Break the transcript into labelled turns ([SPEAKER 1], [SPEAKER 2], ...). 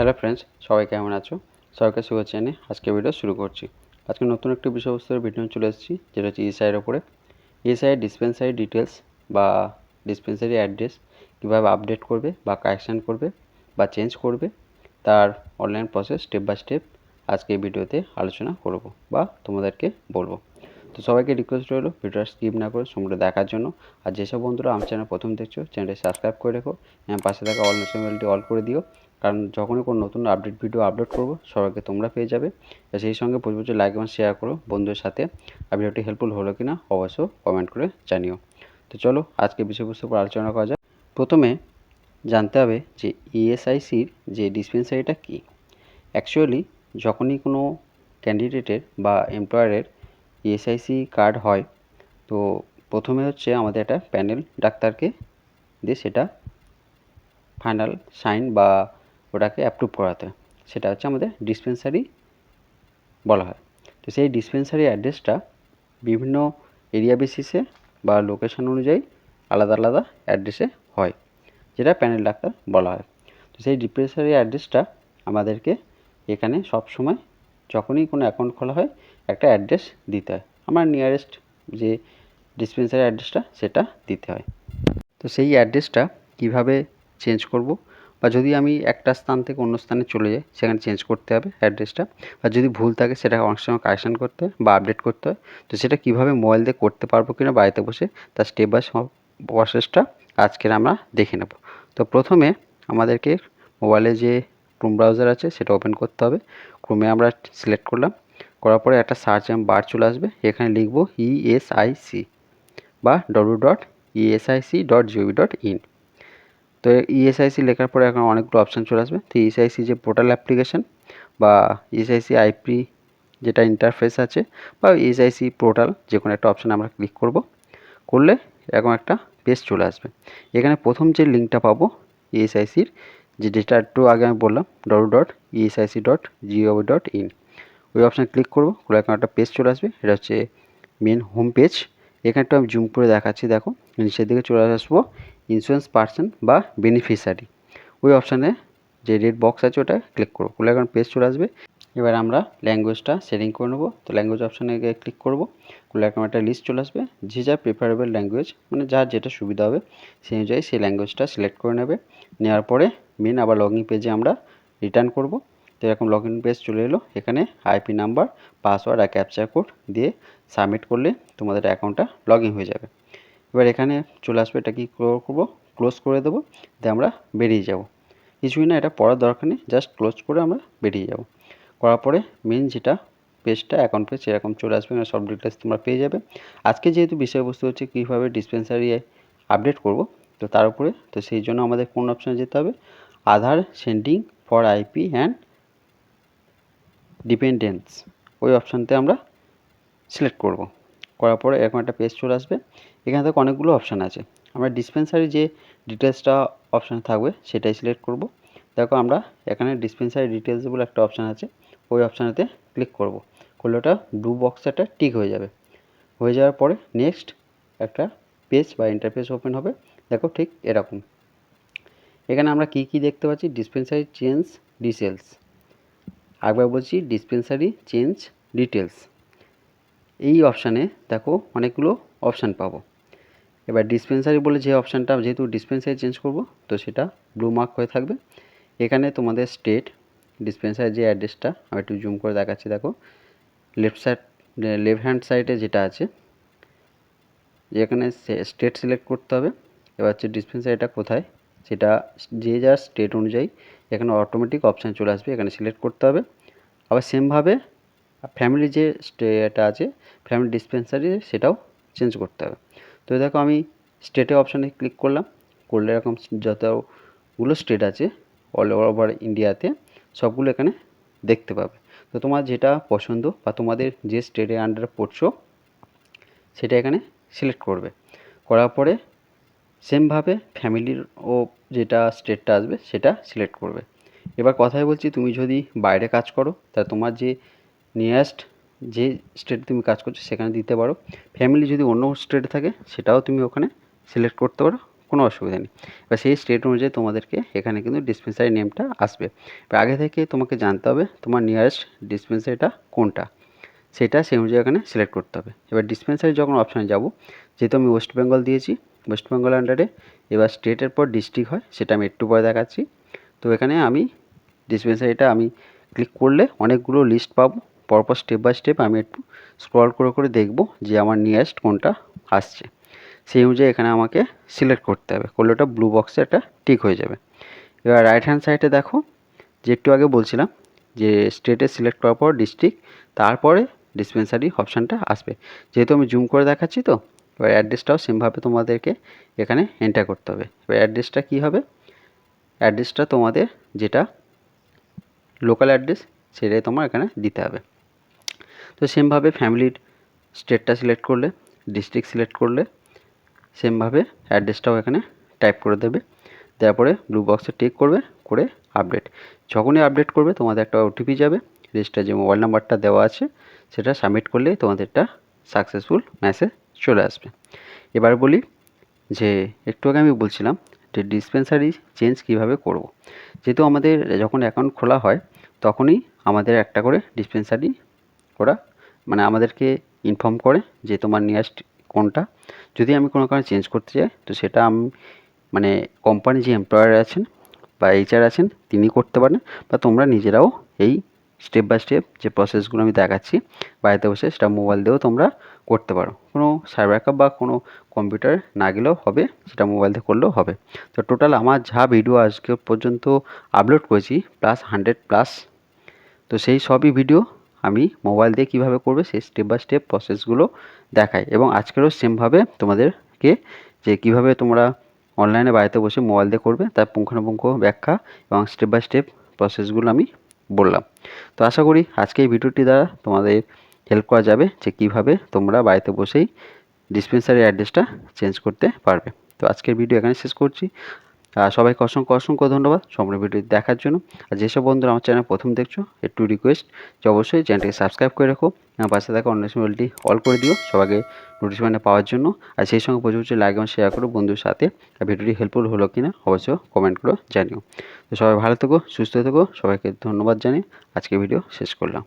[SPEAKER 1] Hello friends, সবাই কেমন আছো? সবাইকে শুভেচ্ছা জানিয়ে আজকে ভিডিও শুরু করছি। আজকে নতুন একটি বিষয়বস্তুর ভিডিও চলে এসেছি, যেটা হচ্ছে ইএসআইয়ের ওপরে। ইএসআইয়ের ডিসপেন্সারি ডিটেলস বা ডিসপেন্সারি অ্যাড্রেস কীভাবে আপডেট করবে বা কারেকশান করবে বা চেঞ্জ করবে, তার online process step by step আজকে এই ভিডিওতে আলোচনা করব বা তোমাদেরকে বলবো। তো সবাইকে রিকোয়েস্ট রইলো ভিডিওটা স্কিপ না করে সম্পূর্ণ দেখার জন্য। আর যেসব বন্ধুরা আমার চ্যানেল প্রথম দেখছো, চ্যানেলটি সাবস্ক্রাইব করে রেখো এবং পাশে থাকা অল নোটিফিকেশনটি অল করে দিও, কারণ যখনই কোনো নতুন আপডেট ভিডিও আপলোড করব সবাইকে তোমরা পেয়ে যাবে। সেই সঙ্গে প্রচুর লাইক এবং শেয়ার করো বন্ধুদের সাথে। আর ভিডিওটি হেল্পফুল হলো কি না অবশ্যই কমেন্ট করে জানিও। তো চলো আজকে বিষয়বস্তুর উপর আলোচনা করা যাক। প্রথমে জানতে হবে যে ইএসআইসির যে ডিসপেন্সারিটা কী। অ্যাকচুয়ালি যখনই কোনো ক্যান্ডিডেটের বা এমপ্লয়ারের ইএসআইসি কার্ড হয়, তো প্রথমে হচ্ছে আমাদের একটা প্যানেল ডাক্তারকে দিয়ে সেটা ফাইনাল সাইন বা ওটাকে অ্যাপ্রুভ করাতে হয়। সেটা হচ্ছে আমাদের ডিসপেন্সারি বলা হয়। তো সেই ডিসপেন্সারি অ্যাড্রেসটা বিভিন্ন এরিয়া বেসিসে বা লোকেশন অনুযায়ী আলাদা আলাদা অ্যাড্রেসে হয়, যেটা প্যানেল ডাক্তার বলা হয়। তো সেই ডিসপেন্সারি অ্যাড্রেসটা আমাদেরকে এখানে সবসময় যখনই কোনো অ্যাকাউন্ট খোলা হয় একটা অ্যাড্রেস দিতে হয়। আমার নিয়ারেস্ট যে ডিসপেন্সারি অ্যাড্রেসটা সেটা দিতে হয়। তো সেই অ্যাড্রেসটা কীভাবে চেঞ্জ করব, বা যদি আমি একটা স্থান থেকে অন্য স্থানে চলে যাই সেখানে চেঞ্জ করতে হবে অ্যাড্রেসটা, বা যদি ভুল থাকে সেটা অনেক সময় কারেকশান করতে হয় বা আপডেট করতে হয়। তো সেটা কীভাবে মোবাইল দিয়ে করতে পারবো কিনা বাড়িতে বসে, তার স্টেপ বাই প্রসেসটা আজকের আমরা দেখে নেব। তো প্রথমে আমাদেরকে মোবাইলে যে ক্রোম ব্রাউজার আছে সেটা ওপেন করতে হবে। ক্রোমে আমরা সিলেক্ট করলাম, করার পরে একটা সার্চ বার চলে আসবে। এখানে লিখব ইএসআইসি বা www.esic.gov.in। তো ইএসআইসি লেখার পরে এখন অনেকগুলো অপশান চলে আসবে। তো ইএসআইসি যে পোর্টাল অ্যাপ্লিকেশান বা ইএসআইসি আইপি যেটা ইন্টারফেস আছে, বা ইএসআইসি পোর্টাল যে কোনো একটা অপশানে আমরা ক্লিক করলে এরকম একটা পেজ চলে আসবে। এখানে প্রথম যে লিঙ্কটা পাবো ইএসআইসির, যেটা একটু আগে আমি বললাম www.esic.gov.in, ওই অপশানে ক্লিক করবো। করে এখন একটা পেজ চলে আসবে। এটা হচ্ছে মেন হোম পেজ। এখানে একটু আমি জুম করে দেখাচ্ছি, দেখো নিচের দিকে চলে আসবো ইন্স্যুরেন্স পার্সন বা বেনিফিশিয়ারি, ওই অপশানে যে রেড বক্স আছে ওটা ক্লিক করবো। করলে এখন পেজ চলে আসবে। এবার আমরা ল্যাঙ্গুয়েজটা সেটিং করে নেবো। তো ল্যাঙ্গুয়েজ অপশানে গিয়ে ক্লিক করবো। করলে এখন একটা লিস্ট চলে আসবে, যে যা প্রেফারেবল ল্যাঙ্গুয়েজ, মানে যার যেটা সুবিধা হবে সেই অনুযায়ী সেই ল্যাঙ্গুয়েজটা সিলেক্ট করে নেবে। নেওয়ার পরে মেন আবার লগ ইন পেজে আমরা রিটার্ন করবো। তো এরকম লগ ইন পেজ চলে এলো। এখানে আইপি নাম্বার, পাসওয়ার্ড আর ক্যাপচা কোড দিয়ে সাবমিট করলে তোমাদের অ্যাকাউন্টটা লগ ইন হয়ে যাবে। এবার এখানে চলে আসবে, এটা কি করবো, ক্লোজ করে দেবো, দিয়ে আমরা বেরিয়ে যাব। কিছুই না, এটা পড়ার দরকার নেই, জাস্ট ক্লোজ করে আমরা বেরিয়ে যাব। করার পরে মেন যেটা পেজটা অ্যাকাউন্ট পেজ সেরকম চলে আসবে, সব ডিটেলস তোমরা পেয়ে যাবে। আজকে যেহেতু বিষয়বস্তু হচ্ছে কীভাবে ডিসপেন্সারি আপডেট করব, তো তার উপরে, তো সেই জন্য আমাদের কোন অপশানে যেতে হবে, Aadhaar sending for IP and dependence, ওই অপশানতে আমরা সিলেক্ট করব। করার পরে এরকম একটা পেজ চলে আসবে। এখানে থেকে অনেকগুলো অপশান আছে, আমরা ডিসপেন্সারি যে ডিটেলসটা অপশান থাকবে সেটাই সিলেক্ট করব। দেখো আমরা এখানে ডিসপেন্সারি ডিটেলস বলে একটা অপশান আছে, ওই অপশানেতে ক্লিক করব। করলে ওটা ব্লু বক্সটা টিক হয়ে যাবে। হয়ে যাওয়ার পরে নেক্সট একটা পেজ বা ইন্টারফেস ওপেন হবে। দেখো ঠিক এরকম। এখানে আমরা কি দেখতে পাচ্ছি, ডিসপেন্সারি চেঞ্জ ডিটেলস। একবার বলছি, ডিসপেন্সারি চেঞ্জ ডিটেলস, এই অপশানে দেখো অনেকগুলো অপশান পাবো। এবার ডিসপেন্সারি বলে যে অপশানটা, যেহেতু ডিসপেন্সারি চেঞ্জ করব তো সেটা ব্লু মার্ক হয়ে থাকবে। এখানে তোমাদের স্টেট, ডিসপেন্সারি যে অ্যাড্রেসটা আমি একটু জুম করে দেখাচ্ছি, দেখো লেফট হ্যান্ড সাইডে যেটা আছে, যেখানে স্টেট সিলেক্ট করতে হবে। এবার হচ্ছে ডিসপেন্সারিটা কোথায় সেটা যে যার স্টেট অনুযায়ী এখানে অটোমেটিক অপশান চলে আসবে, এখানে সিলেক্ট করতে হবে। আবার সেমভাবে ফ্যামিলি যে এটা আছে, ফ্যামিলি ডিসপেন্সারি, সেটাও চেঞ্জ করতে হবে। তো দেখো আমি স্টেটে অপশানে ক্লিক করলাম। করলে এরকম যতগুলো স্টেট আছে অল ওভার ইন্ডিয়াতে সবগুলো এখানে দেখতে পাবে। তো তোমার যেটা পছন্দ বা তোমাদের যে স্টেটের আন্ডারে পড়ছো সেটা এখানে সিলেক্ট করবে। করার পরে সেমভাবে ফ্যামিলির ও যেটা স্টেটটা আসবে সেটা সিলেক্ট করবে। এবার কথাই বলছি, তুমি যদি বাইরে কাজ করো তা তোমার যে নিয়ারেস্ট যে স্টেটে তুমি কাজ করছো সেখানে দিতে পারো। ফ্যামিলি যদি অন্য স্টেটে থাকে সেটাও তুমি ওখানে সিলেক্ট করতে পারো, কোনো অসুবিধা নেই। এবার সেই স্টেট অনুযায়ী তোমাদেরকে এখানে কিন্তু ডিসপেন্সারি নেমটা আসবে। এবার আগে থেকে তোমাকে জানতে হবে তোমার নিয়ারেস্ট ডিসপেন্সারিটা কোনটা, সেটা সেই অনুযায়ী এখানে সিলেক্ট করতে হবে। এবার ডিসপেন্সারি যখন অপশানে যাব, যেহেতু আমি ওয়েস্ট বেঙ্গল দিয়েছি, ওয়েস্ট বেঙ্গল আন্ডারে এবার স্টেটের পর ডিস্ট্রিক্ট হয়, সেটা আমি একটু পরে দেখাচ্ছি। তো এখানে আমি ডিসপেন্সারিটা আমি ক্লিক করলে অনেকগুলো লিস্ট পাবো, পরপর স্টেপ বাই স্টেপ আমি একটু স্ক্রল করে করে দেখব যে আমার নিয়ারেস্ট কোনটা আসছে, সেই অনুযায়ী এখানে আমাকে সিলেক্ট করতে হবে। করলে ওটা ব্লু বক্সে একটা টিক হয়ে যাবে। এবার রাইট হ্যান্ড সাইডে দেখো যে একটু আগে বলছিলাম যে স্টেটে সিলেক্ট করার পর ডিস্ট্রিক্ট, তারপরে ডিসপেন্সারি অপশানটা আসবে। যেহেতু আমি জুম করে দেখাচ্ছি, তো এবার অ্যাড্রেসটাও সেমভাবে তোমাদেরকে এখানে এন্টার করতে হবে। এবার অ্যাড্রেসটা কী হবে, অ্যাড্রেসটা তোমাদের যেটা লোকাল অ্যাড্রেস সেটাই তোমার এখানে দিতে হবে। তো সেমভাবে ফ্যামিলির স্টেটটা সিলেক্ট করলে, ডিস্ট্রিক্ট সিলেক্ট করলে সেমভাবে অ্যাড্রেসটাও এখানে টাইপ করে দেবে। তারপরে ব্লু বক্সে টিক করবে, করে আপডেট। যখনই আপডেট করবে তোমাদের একটা ওটিপি যাবে, রেজিস্টার যে মোবাইল নাম্বারটা দেওয়া আছে সেটা সাবমিট করলেই তোমাদের একটা সাকসেসফুল মেসেজ চলে আসবে। এবার বলি যে একটু আগে আমি বলছিলাম যে ডিসপেন্সারি চেঞ্জ কীভাবে করব। যেহেতু আমাদের যখন অ্যাকাউন্ট খোলা হয় তখনই আমাদের একটা করে ডিসপেন্সারি ওরা মানে আমাদেরকে ইনফর্ম করে যে তোমার নিয়ারেস্ট কোনটা। যদি আমি কোনো কারণে চেঞ্জ করতে চাই তো সেটা আমি মানে কোম্পানি যে এমপ্লয়ার আছেন বা এইচআর আছেন তিনি করতে পারেন, বা তোমরা নিজেরাও এই স্টেপ বাই স্টেপ যে প্রসেসগুলো আমি দেখাচ্ছি বাড়িতে বসে সেটা মোবাইল দিয়েও তোমরা করতে পারো। কোনো সাইবার ব্যাকআপ বা কোনো কম্পিউটার না গেলেও হবে, সেটা মোবাইল দিয়ে করলেও হবে। তো টোটাল আমার যা ভিডিও আজকে পর্যন্ত আপলোড করেছি +100+, তো সেই সবই ভিডিও আমি মোবাইল দিয়ে কীভাবে করবে সেই স্টেপ বাই স্টেপ প্রসেসগুলো দেখাই, এবং আজকেরও সেমভাবে তোমাদেরকে যে কীভাবে তোমরা অনলাইনে বাড়িতে বসে মোবাইল দিয়ে করবে তার পুঙ্খানুপুঙ্খ ব্যাখ্যা এবং স্টেপ বাই স্টেপ প্রসেসগুলো আমি বললাম। তো আশা করি আজকে এই ভিডিওটি দ্বারা তোমাদের হেল্প করা যাবে যে কীভাবে তোমরা বাড়িতে বসেই ডিসপেন্সারি অ্যাড্রেসটা চেঞ্জ করতে পারবে। তো আজকের ভিডিও এখানে শেষ করছি। সবাইকে অসংখ্য অসংখ্য ধন্যবাদ সম্পূর্ণ ভিডিও দেখার জন্য। আর যেসব বন্ধুরা আমার চ্যানেল প্রথম দেখছো একটু রিকোয়েস্ট যে অবশ্যই চ্যানেলটিকে সাবস্ক্রাইব করে রাখো, আমার পাশে থাকা অন্য বেলটি অল করে দিও সবাইকে নোটিফিকেশন পাওয়ার জন্য। আর সেই সঙ্গে প্রচুর প্রচুর লাইক এবং শেয়ার করো বন্ধুর সাথে। আর ভিডিওটি হেল্পফুল হলো কিনা অবশ্যই কমেন্ট করে জানিও। তো সবাই ভালো থেকো, সুস্থ থেকো, সবাইকে ধন্যবাদ জানিয়ে আজকে ভিডিও শেষ করলাম।